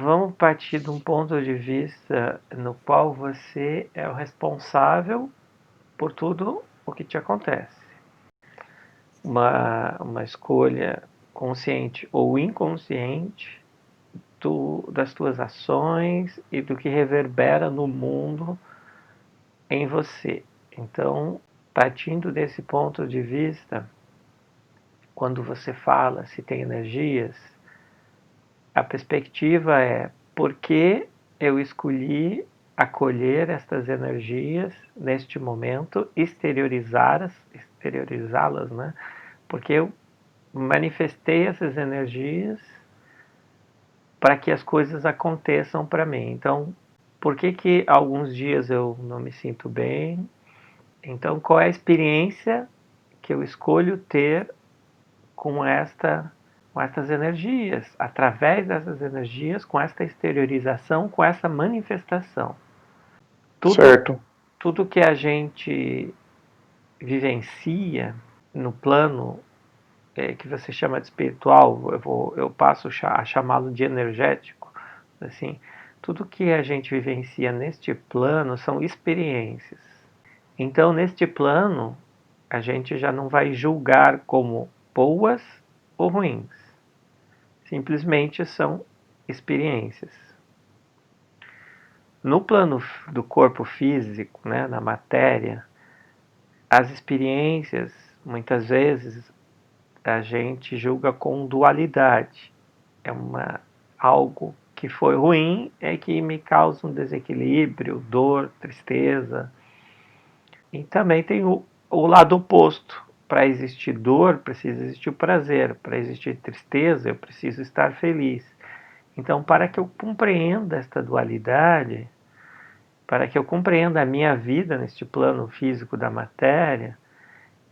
vamos partir de um ponto de vista no qual você é o responsável por tudo o que te acontece. Uma escolha consciente ou inconsciente das tuas ações e do que reverbera no mundo em você. Então, partindo desse ponto de vista, quando você fala se tem energias, a perspectiva é por que eu escolhi acolher estas energias neste momento, exteriorizá-las, né? Porque eu manifestei essas energias para que as coisas aconteçam para mim. Então, por que alguns dias eu não me sinto bem? Então, qual é a experiência que eu escolho ter com estas energias, através dessas energias, com esta exteriorização, com essa manifestação? Certo. Tudo que a gente vivencia no plano que você chama de espiritual, eu passo a chamá-lo de energético, assim, tudo que a gente vivencia neste plano são experiências. Então, neste plano, a gente já não vai julgar como boas ou ruins. Simplesmente são experiências. No plano do corpo físico, né, na matéria, as experiências, muitas vezes, a gente julga com dualidade. É algo que foi ruim e que me causa um desequilíbrio, dor, tristeza. E também tem o lado oposto. Para existir dor, precisa existir o prazer. Para existir tristeza, eu preciso estar feliz. Então, para que eu compreenda esta dualidade, para que eu compreenda a minha vida neste plano físico da matéria,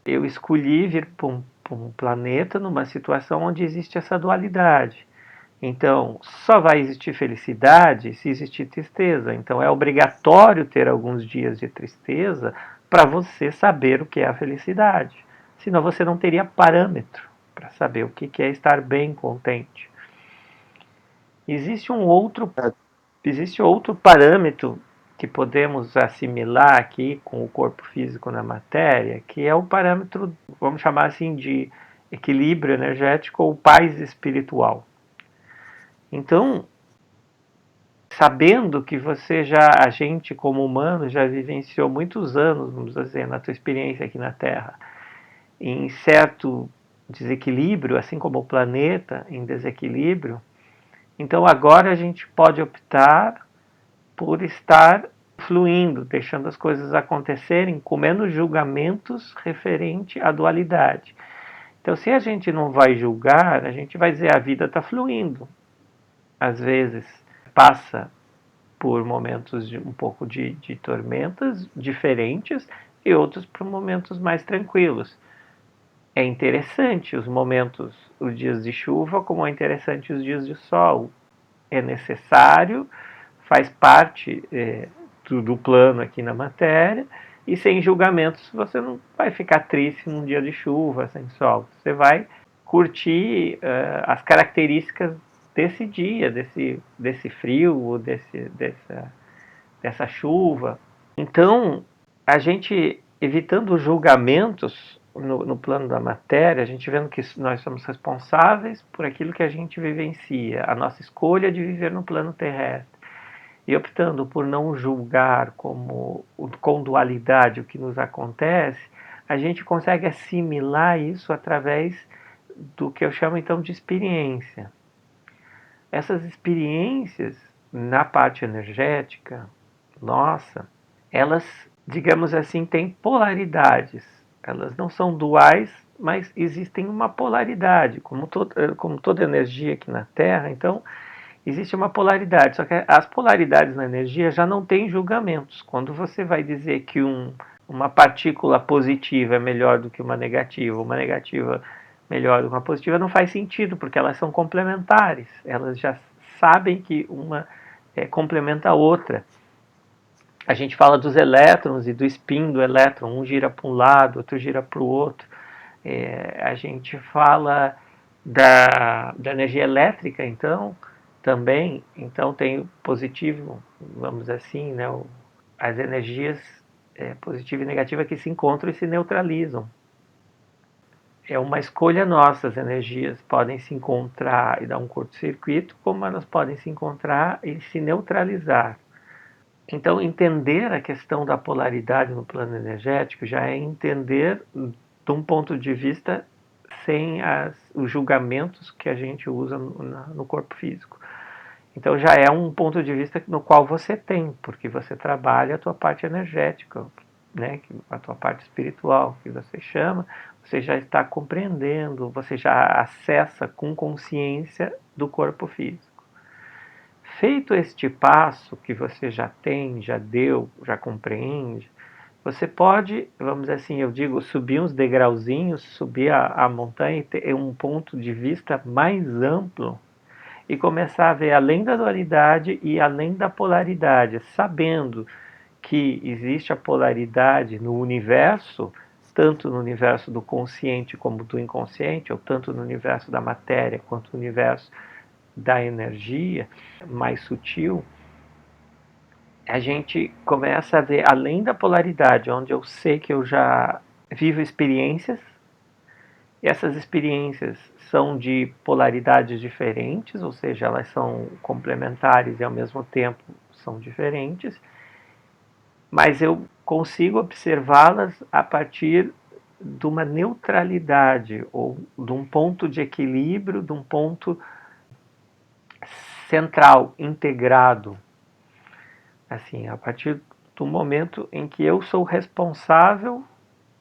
eu escolhi vir para um planeta numa situação onde existe essa dualidade. Então, só vai existir felicidade se existir tristeza. Então, é obrigatório ter alguns dias de tristeza para você saber o que é a felicidade. Senão, você não teria parâmetro para saber o que é estar bem, contente. Existe outro parâmetro que podemos assimilar aqui com o corpo físico na matéria, que é o parâmetro, vamos chamar assim, de equilíbrio energético ou paz espiritual. Então, sabendo que a gente como humano já vivenciou muitos anos, vamos dizer, na tua experiência aqui na Terra, em certo desequilíbrio, assim como o planeta em desequilíbrio, então agora a gente pode optar por estar fluindo, deixando as coisas acontecerem com menos julgamentos referente à dualidade. Então, se a gente não vai julgar, a gente vai dizer a vida está fluindo. Às vezes passa por momentos um pouco de tormentas diferentes e outros por momentos mais tranquilos. É interessante os dias de chuva, como é interessante os dias de sol. É necessário, faz parte do plano aqui na matéria, e sem julgamentos você não vai ficar triste num dia de chuva, sem sol. Você vai curtir as características desse dia, desse frio, dessa chuva. Então, a gente, evitando julgamentos no plano da matéria, a gente vendo que nós somos responsáveis por aquilo que a gente vivencia, a nossa escolha de viver no plano terrestre, e optando por não julgar com dualidade o que nos acontece, a gente consegue assimilar isso através do que eu chamo então de experiência. Essas experiências, na parte energética, nossa, elas, digamos assim, têm polaridades. Elas não são duais, mas existem uma polaridade, como toda energia aqui na Terra. Então, existe uma polaridade, só que as polaridades na energia já não têm julgamentos. Quando você vai dizer que uma partícula positiva é melhor do que uma negativa melhor do que uma positiva, não faz sentido, porque elas são complementares. Elas já sabem que uma complementa a outra. A gente fala dos elétrons e do spin do elétron, um gira para um lado, outro gira para o outro. A gente fala da energia elétrica, então, também, então tem o positivo, vamos dizer assim, né, as energias positiva e negativa que se encontram e se neutralizam. É uma escolha nossa, as energias podem se encontrar e dar um curto-circuito, como elas podem se encontrar e se neutralizar. Então, entender a questão da polaridade no plano energético já é entender de um ponto de vista sem os julgamentos que a gente usa no corpo físico. Então já é um ponto de vista no qual você tem, porque você trabalha a tua parte energética, né, a tua parte espiritual, que você chama, você já está compreendendo, você já acessa com consciência do corpo físico. Feito este passo que você já tem, já deu, já compreende, você pode, vamos dizer assim, eu digo, subir uns degrauzinhos, subir a montanha e ter um ponto de vista mais amplo e começar a ver além da dualidade e além da polaridade, sabendo que existe a polaridade no universo, tanto no universo do consciente como do inconsciente, ou tanto no universo da matéria quanto no universo da energia mais sutil, a gente começa a ver além da polaridade, onde eu sei que eu já vivo experiências, e essas experiências são de polaridades diferentes, ou seja, elas são complementares e ao mesmo tempo são diferentes, mas eu consigo observá-las a partir de uma neutralidade ou de um ponto de equilíbrio, de um ponto central, integrado. Assim, a partir do momento em que eu sou responsável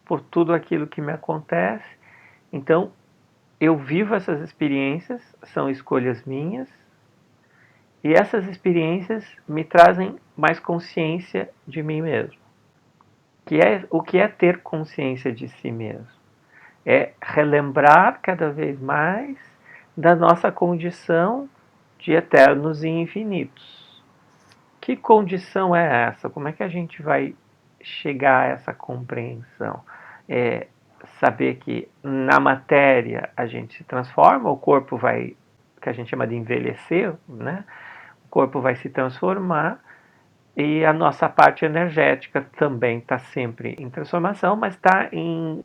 por tudo aquilo que me acontece, então eu vivo essas experiências, são escolhas minhas, e essas experiências me trazem mais consciência de mim mesmo. O que é ter consciência de si mesmo? É relembrar cada vez mais da nossa condição de eternos e infinitos. Que condição é essa? Como é que a gente vai chegar a essa compreensão? É saber que na matéria a gente se transforma, o corpo vai, que a gente chama de envelhecer, né? O corpo vai se transformar e a nossa parte energética também está sempre em transformação, mas está em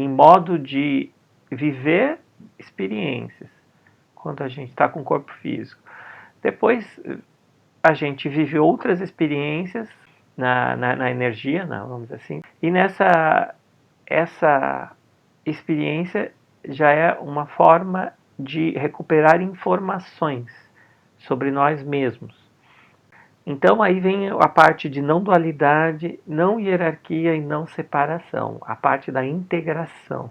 modo de viver experiências quando a gente está com o corpo físico. Depois a gente vive outras experiências na energia, vamos dizer assim, e essa experiência já é uma forma de recuperar informações sobre nós mesmos. Então aí vem a parte de não dualidade, não hierarquia e não separação, a parte da integração.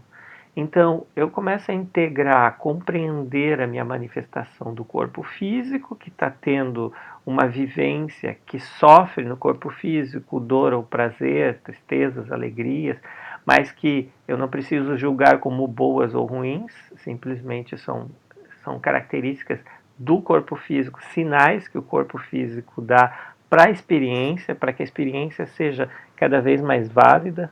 Então eu começo a integrar, compreender a minha manifestação do corpo físico, que está tendo uma vivência, que sofre no corpo físico, dor ou prazer, tristezas, alegrias, mas que eu não preciso julgar como boas ou ruins, simplesmente são características do corpo físico, sinais que o corpo físico dá para a experiência, para que a experiência seja cada vez mais válida.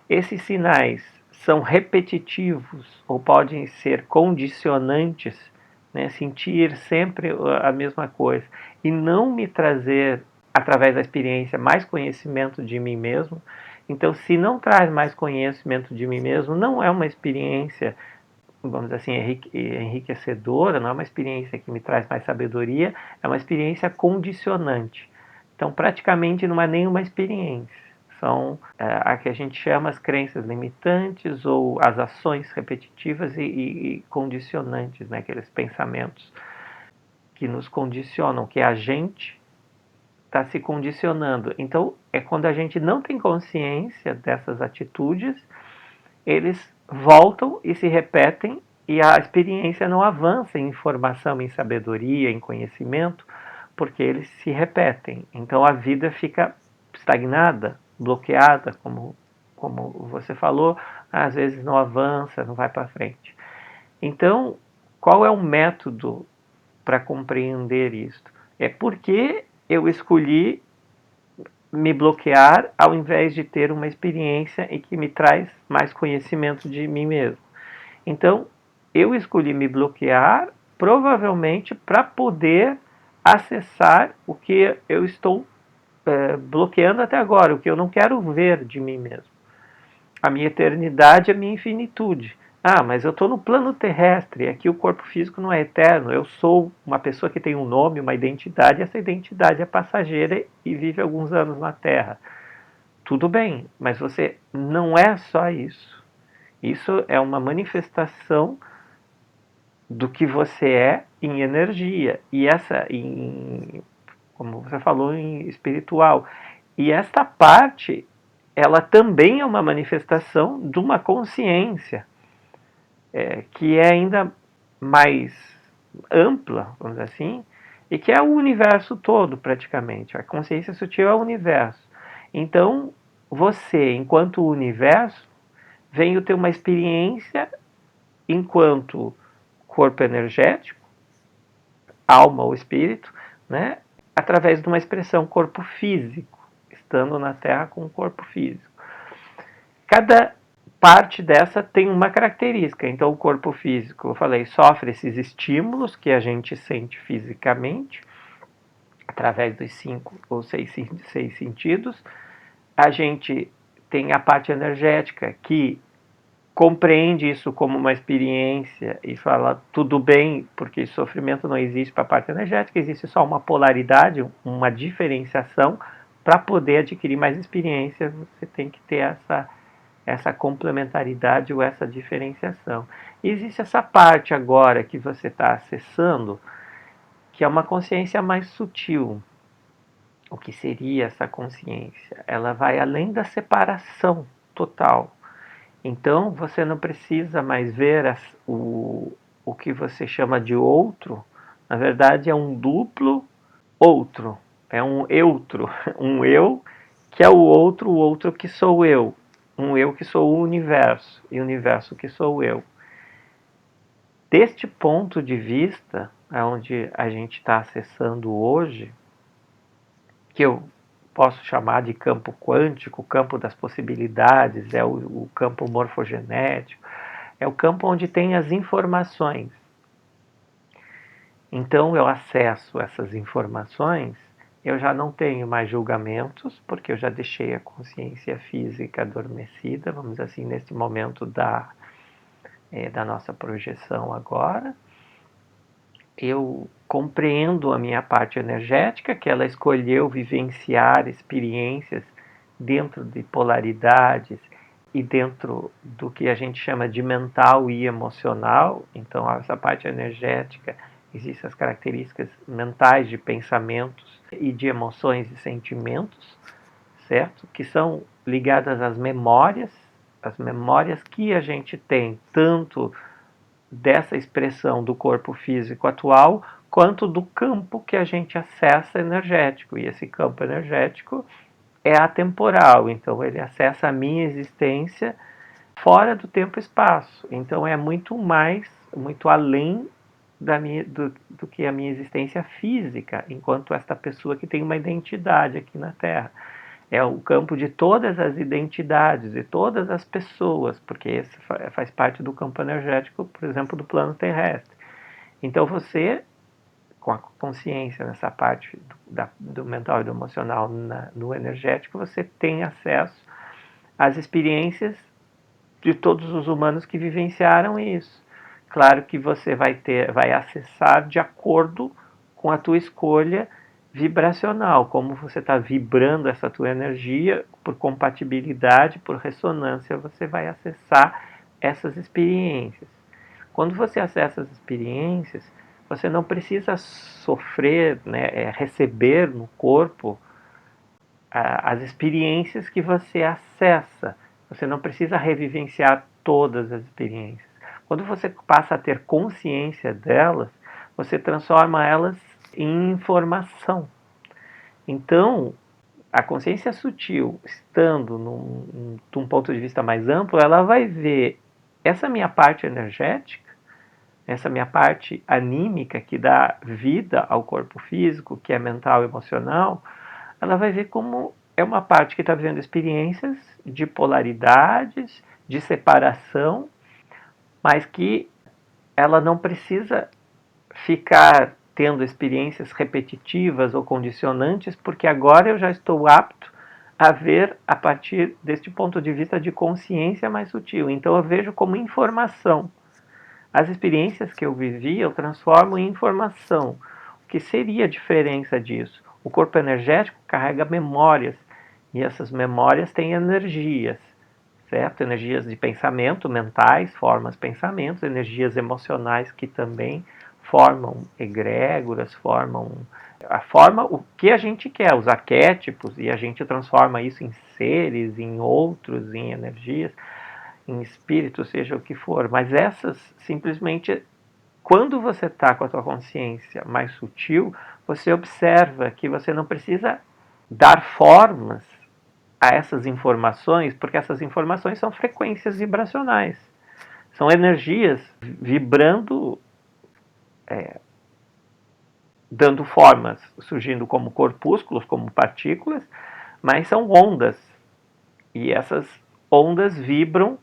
Esses sinais são repetitivos ou podem ser condicionantes, né? Sentir sempre a mesma coisa e não me trazer, através da experiência, mais conhecimento de mim mesmo. Então, se não traz mais conhecimento de mim mesmo, não é uma experiência, vamos dizer assim, enriquecedora, não é uma experiência que me traz mais sabedoria, é uma experiência condicionante. Então, praticamente não é nenhuma experiência. São a que a gente chama as crenças limitantes ou as ações repetitivas e condicionantes, né? Aqueles pensamentos que nos condicionam, que a gente está se condicionando. Então, é quando a gente não tem consciência dessas atitudes, eles voltam e se repetem e a experiência não avança em informação, em sabedoria, em conhecimento, porque eles se repetem. Então a vida fica estagnada, bloqueada, como você falou, às vezes não avança, não vai para frente. Então, qual é o método para compreender isto? É porque eu escolhi me bloquear ao invés de ter uma experiência e que me traz mais conhecimento de mim mesmo. Então, eu escolhi me bloquear provavelmente para poder acessar o que eu estou bloqueando até agora, o que eu não quero ver de mim mesmo. A minha eternidade, a minha infinitude. Ah, mas eu estou no plano terrestre, aqui o corpo físico não é eterno, eu sou uma pessoa que tem um nome, uma identidade, essa identidade é passageira e vive alguns anos na Terra. Tudo bem, mas você não é só isso. Isso é uma manifestação do que você é em energia, e como você falou, em espiritual. E esta parte, ela também é uma manifestação de uma consciência que é ainda mais ampla, vamos dizer assim, e que é o universo todo, praticamente. A consciência sutil é o universo. Então, você, enquanto universo, veio ter uma experiência enquanto corpo energético, alma ou espírito, né, através de uma expressão corpo físico, estando na Terra com o corpo físico. Cada parte dessa tem uma característica. Então, o corpo físico, eu falei, sofre esses estímulos que a gente sente fisicamente, através dos 5 ou 6 sentidos. A gente tem a parte energética que compreende isso como uma experiência e fala tudo bem, porque sofrimento não existe para a parte energética, existe só uma polaridade, uma diferenciação. Para poder adquirir mais experiência, você tem que ter essa complementaridade ou essa diferenciação. E existe essa parte agora que você está acessando, que é uma consciência mais sutil. O que seria essa consciência? Ela vai além da separação total. Então, você não precisa mais ver o que você chama de outro. Na verdade, é um duplo outro. É um eutro. Um eu que é o outro que sou eu. Um eu que sou o universo e o universo que sou eu. Deste ponto de vista, onde a gente está acessando hoje, que eu posso chamar de campo quântico, o campo das possibilidades, é o campo morfogenético, é o campo onde tem as informações. Então eu acesso essas informações, eu já não tenho mais julgamentos, porque eu já deixei a consciência física adormecida, vamos dizer assim, nesse momento da nossa projeção agora. Eu compreendo a minha parte energética, que ela escolheu vivenciar experiências dentro de polaridades e dentro do que a gente chama de mental e emocional. Então, essa parte energética, existem as características mentais de pensamentos e de emoções e sentimentos, certo? Que são ligadas às memórias que a gente tem, tanto dessa expressão do corpo físico atual, quanto do campo que a gente acessa energético. E esse campo energético é atemporal, então ele acessa a minha existência fora do tempo e espaço. Então é muito mais, muito além do que a minha existência física, enquanto esta pessoa que tem uma identidade aqui na Terra. É o campo de todas as identidades, de todas as pessoas, porque esse faz parte do campo energético, por exemplo, do plano terrestre. Então você, com a consciência nessa parte do mental e do emocional no energético, você tem acesso às experiências de todos os humanos que vivenciaram isso. Claro que você vai acessar de acordo com a tua escolha vibracional, como você está vibrando essa tua energia, por compatibilidade, por ressonância, você vai acessar essas experiências. Quando você acessa as experiências, você não precisa sofrer, né, receber no corpo as experiências que você acessa. Você não precisa revivenciar todas as experiências. Quando você passa a ter consciência delas, você transforma elas em informação. Então, a consciência sutil, estando de um ponto de vista mais amplo, ela vai ver essa minha parte energética, essa minha parte anímica que dá vida ao corpo físico, que é mental e emocional, ela vai ver como é uma parte que está vivendo experiências de polaridades, de separação, mas que ela não precisa ficar tendo experiências repetitivas ou condicionantes, porque agora eu já estou apto a ver a partir deste ponto de vista de consciência mais sutil. Então eu vejo como informação. As experiências que eu vivi, eu transformo em informação. O que seria a diferença disso? O corpo energético carrega memórias, e essas memórias têm energias, certo? Energias de pensamento, mentais, formam pensamentos, energias emocionais que também formam egrégoras, formam o que a gente quer, os arquétipos, e a gente transforma isso em seres, em outros, em energias, em espírito, seja o que for. Mas essas, simplesmente, quando você está com a tua consciência mais sutil, você observa que você não precisa dar formas a essas informações, porque essas informações são frequências vibracionais. São energias vibrando, dando formas, surgindo como corpúsculos, como partículas, mas são ondas. E essas ondas vibram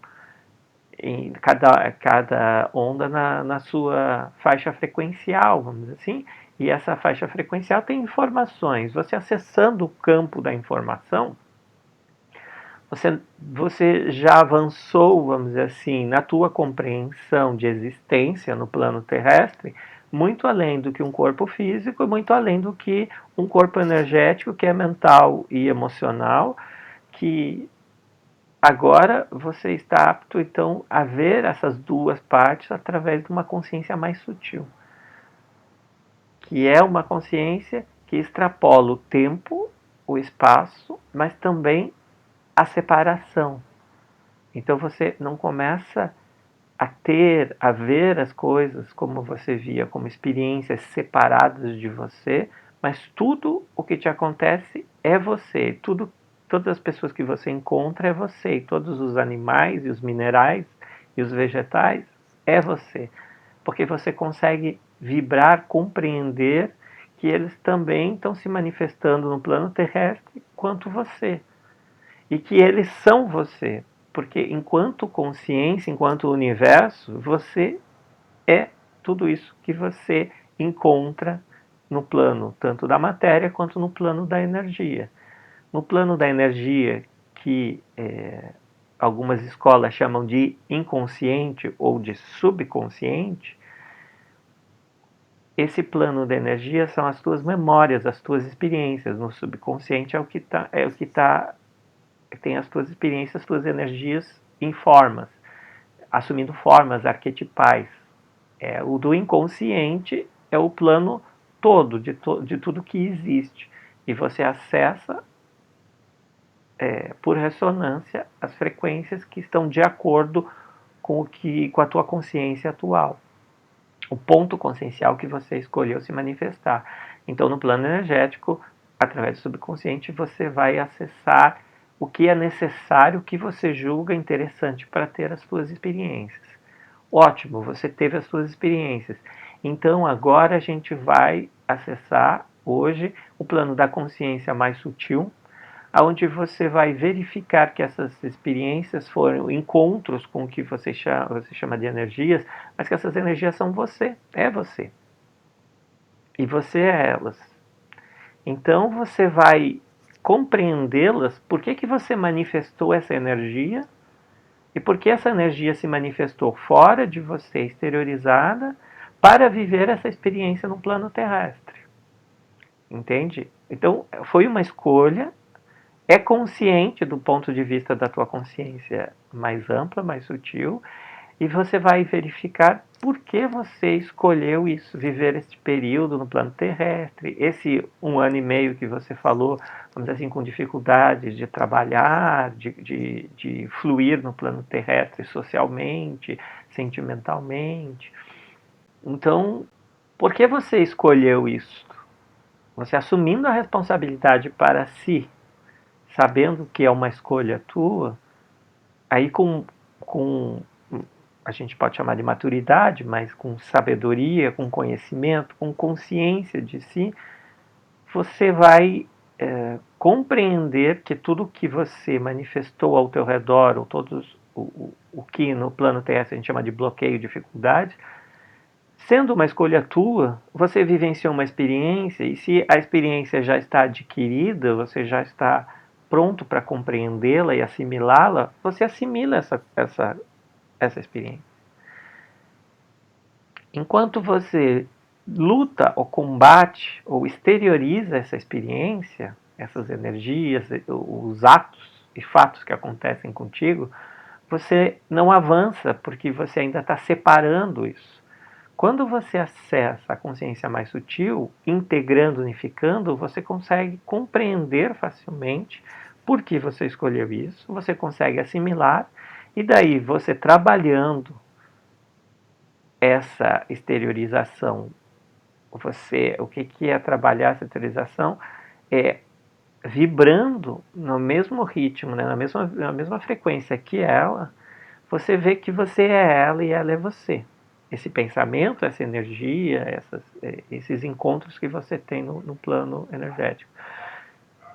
em cada onda na sua faixa frequencial, vamos dizer assim, e essa faixa frequencial tem informações. Você acessando o campo da informação, você já avançou, vamos dizer assim, na tua compreensão de existência no plano terrestre, muito além do que um corpo físico, muito além do que um corpo energético, que é mental e emocional, que agora você está apto, então, a ver essas duas partes através de uma consciência mais sutil, que é uma consciência que extrapola o tempo, o espaço, mas também a separação. Então você não começa a ver as coisas como você via, como experiências separadas de você, mas tudo o que te acontece é você. Todas as pessoas que você encontra é você. E todos os animais e os minerais e os vegetais é você. Porque você consegue vibrar, compreender que eles também estão se manifestando no plano terrestre quanto você. E que eles são você. Porque enquanto consciência, enquanto universo, você é tudo isso que você encontra no plano tanto da matéria quanto no plano da energia. No plano da energia, que algumas escolas chamam de inconsciente ou de subconsciente, esse plano da energia são as tuas memórias, as tuas experiências. No subconsciente é o que tem as tuas experiências, as tuas energias em formas, assumindo formas arquetipais. O do inconsciente é o plano todo de tudo que existe. E você acessa, por ressonância, as frequências que estão de acordo com a tua consciência atual. O ponto consciencial que você escolheu se manifestar. Então, no plano energético, através do subconsciente, você vai acessar o que é necessário, o que você julga interessante para ter as suas experiências. Ótimo, você teve as suas experiências. Então agora a gente vai acessar hoje o plano da consciência mais sutil, onde você vai verificar que essas experiências foram encontros com o que você chama de energias, mas que essas energias são você, é você. E você é elas. Então você vai compreendê-las, por que você manifestou essa energia, e por que essa energia se manifestou fora de você, exteriorizada, para viver essa experiência no plano terrestre. Entende? Então, foi uma escolha, é consciente do ponto de vista da tua consciência mais ampla, mais sutil, e você vai verificar por que você escolheu isso, viver esse período no plano terrestre, esse 1 ano e meio que você falou, vamos dizer assim, com dificuldades de trabalhar, de fluir no plano terrestre socialmente, sentimentalmente. Então, por que você escolheu isso? Você assumindo a responsabilidade para si, sabendo que é uma escolha tua, aí com a gente pode chamar de maturidade, mas com sabedoria, com conhecimento, com consciência de si, você vai compreender que tudo que você manifestou ao teu redor, ou todos o que no plano terrestre a gente chama de bloqueio, dificuldade, Sendo uma escolha tua, você vivenciou uma experiência, e se a experiência já está adquirida, você já está pronto para compreendê-la e assimilá-la, você assimila essa experiência. Enquanto você luta ou combate ou exterioriza essa experiência, essas energias, os atos e fatos que acontecem contigo, você não avança porque você ainda está separando isso. Quando você acessa a consciência mais sutil, integrando, unificando, você consegue compreender facilmente por que você escolheu isso, você consegue assimilar, e daí você trabalhando essa exteriorização, o que é trabalhar essa exteriorização? É vibrando no mesmo ritmo, né, na mesma frequência que ela, você vê que você é ela e ela é você. Esse pensamento, essa energia, esses encontros que você tem no plano energético.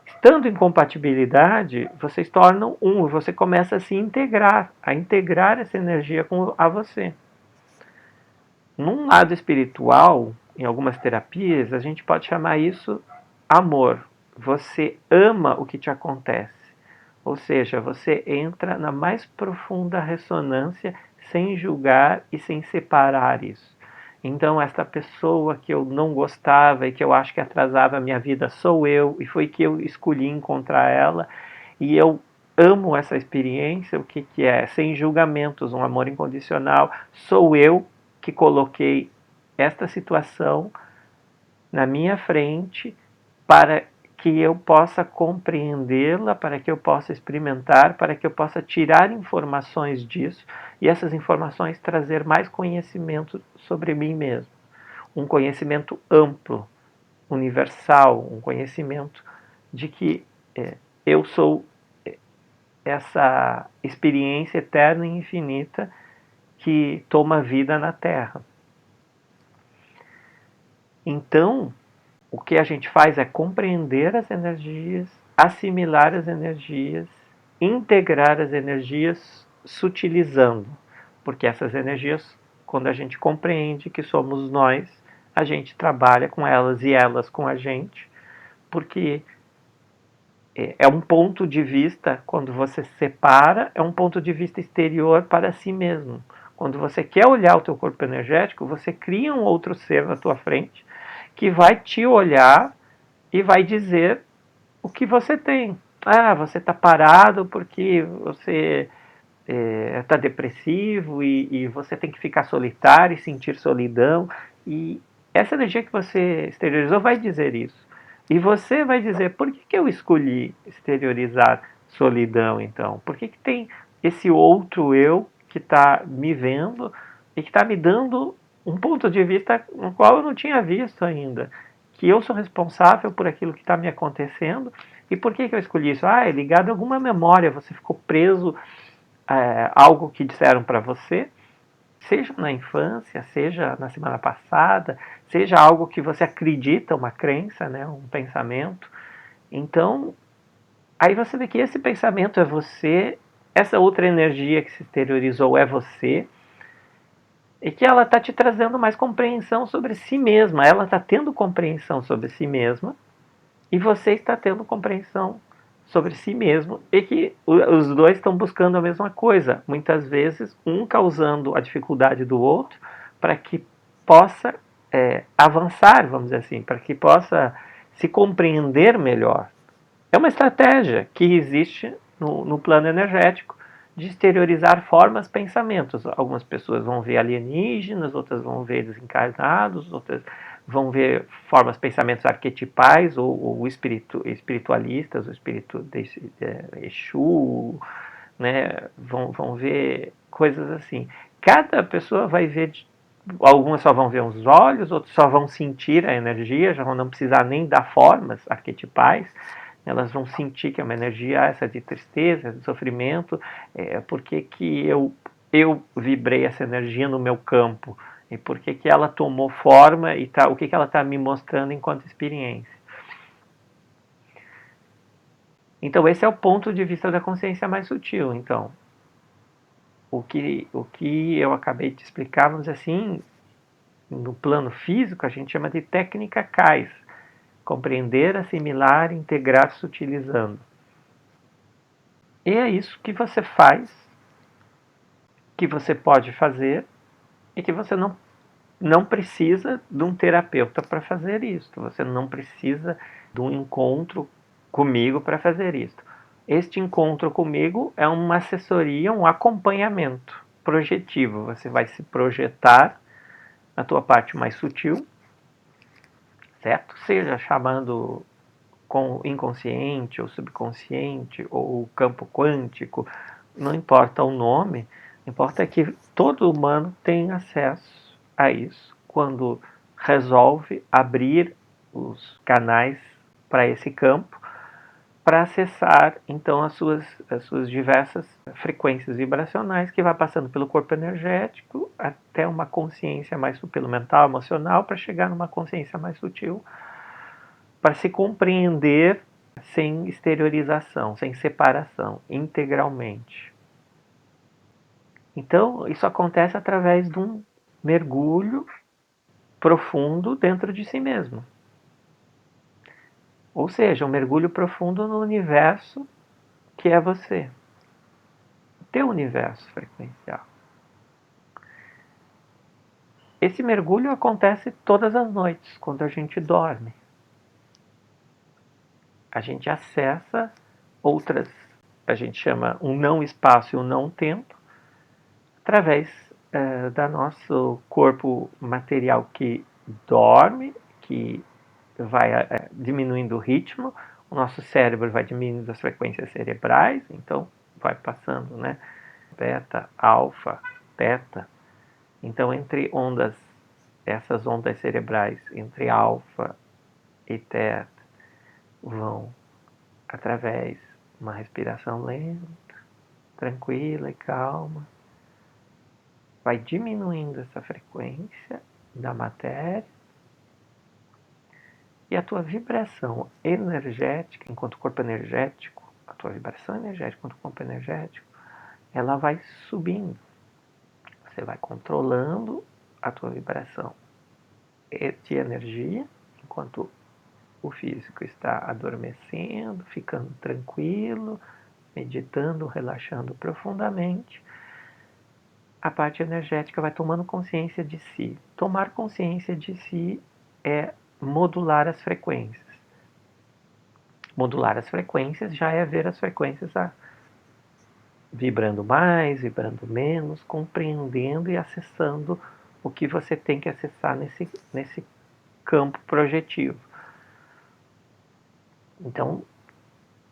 Estando em compatibilidade, vocês tornam um, você começa a integrar essa energia a você. Num lado espiritual, em algumas terapias, a gente pode chamar isso amor. Você ama o que te acontece. Ou seja, você entra na mais profunda ressonância sem julgar e sem separar isso. Então, esta pessoa que eu não gostava e que eu acho que atrasava a minha vida sou eu, e foi que eu escolhi encontrar ela, e eu amo essa experiência, o que é? Sem julgamentos, um amor incondicional. Sou eu que coloquei esta situação na minha frente para que eu possa compreendê-la, para que eu possa experimentar, para que eu possa tirar informações disso e essas informações trazer mais conhecimento sobre mim mesmo. Um conhecimento amplo, universal, um conhecimento de que eu sou essa experiência eterna e infinita que toma vida na Terra. Então, o que a gente faz é compreender as energias, assimilar as energias, integrar as energias, sutilizando. Porque essas energias, quando a gente compreende que somos nós, a gente trabalha com elas e elas com a gente, porque é um ponto de vista, quando você separa, é um ponto de vista exterior para si mesmo. Quando você quer olhar o teu corpo energético, você cria um outro ser na tua frente que vai te olhar e vai dizer o que você tem. Ah, você está parado porque você está depressivo e você tem que ficar solitário e sentir solidão. E essa energia que você exteriorizou vai dizer isso. E você vai dizer, por que eu escolhi exteriorizar solidão, então? Por que tem esse outro eu que está me vendo e que está me dando um ponto de vista no qual eu não tinha visto ainda? Que eu sou responsável por aquilo que está me acontecendo. E por que eu escolhi isso? Ah, é ligado a alguma memória, você ficou preso a algo que disseram para você, seja na infância, seja na semana passada, seja algo que você acredita, uma crença, né, um pensamento. Então, aí você vê que esse pensamento é você, essa outra energia que se exteriorizou é você, e que ela está te trazendo mais compreensão sobre si mesma. Ela está tendo compreensão sobre si mesma, e você está tendo compreensão sobre si mesmo, e que os dois estão buscando a mesma coisa, muitas vezes um causando a dificuldade do outro para que possa avançar, vamos dizer assim, para que possa se compreender melhor. É uma estratégia que existe no plano energético de exteriorizar formas, pensamentos. Algumas pessoas vão ver alienígenas, outras vão ver desencarnados, outras vão ver formas, pensamentos arquetipais ou espiritualistas, o espírito de Exu, né? Vão ver coisas assim. Cada pessoa vai ver, algumas só vão ver os olhos, outros só vão sentir a energia, já vão não precisar nem dar formas arquetipais. Elas vão sentir que é uma energia essa de tristeza, de sofrimento, porque que eu vibrei essa energia no meu campo, e por que ela tomou forma, e o que ela está me mostrando enquanto experiência. Então esse é o ponto de vista da consciência mais sutil. Então, o que eu acabei de explicar, vamos dizer assim, no plano físico, a gente chama de técnica CAIS. Compreender, assimilar, integrar, sutilizando. E é isso que você faz, que você pode fazer e que você não precisa de um terapeuta para fazer isso. Você não precisa de um encontro comigo para fazer isso. Este encontro comigo é uma assessoria, um acompanhamento projetivo. Você vai se projetar na tua parte mais sutil, certo? Seja chamando com inconsciente ou subconsciente ou campo quântico, não importa o nome, importa que todo humano tem acesso a isso quando resolve abrir os canais para esse campo, para acessar então as suas diversas frequências vibracionais, que vai passando pelo corpo energético até uma consciência mais pelo mental, emocional, para chegar numa consciência mais sutil, para se compreender sem exteriorização, sem separação, integralmente. Então, isso acontece através de um mergulho profundo dentro de si mesmo. Ou seja, um mergulho profundo no universo que é você. O teu universo frequencial. Esse mergulho acontece todas as noites, quando a gente dorme. A gente acessa outras, a gente chama um não espaço e um não tempo, através do nosso corpo material que dorme, que vai diminuindo o ritmo, o nosso cérebro vai diminuindo as frequências cerebrais, então vai passando, né? Beta, alfa, teta. Então, entre ondas, essas ondas cerebrais, entre alfa e teta, vão através de uma respiração lenta, tranquila e calma, vai diminuindo essa frequência da matéria e a tua vibração energética, enquanto corpo energético, a tua vibração energética enquanto corpo energético, ela vai subindo. Você vai controlando a tua vibração de energia, enquanto o físico está adormecendo, ficando tranquilo, meditando, relaxando profundamente. A parte energética vai tomando consciência de si. Tomar consciência de si é modular as frequências. Modular as frequências já é ver as frequências vibrando mais, vibrando menos, compreendendo e acessando o que você tem que acessar nesse campo projetivo. Então,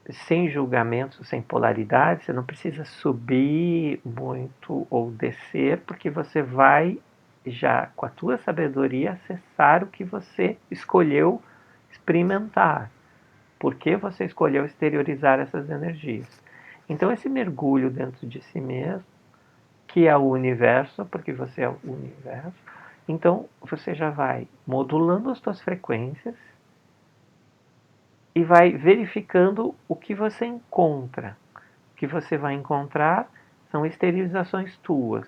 sem julgamento, sem polaridade, você não precisa subir muito ou descer, porque você vai já, com a tua sabedoria, acessar o que você escolheu experimentar. Por que você escolheu exteriorizar essas energias? Então, esse mergulho dentro de si mesmo, que é o universo, porque você é o universo, então você já vai modulando as suas frequências e vai verificando o que você encontra. O que você vai encontrar são esterilizações tuas.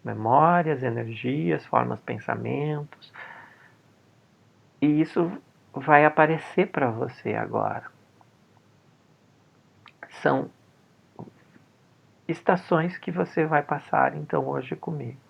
Memórias, energias, formas, pensamentos. E isso vai aparecer para você agora. São estações que você vai passar então hoje comigo.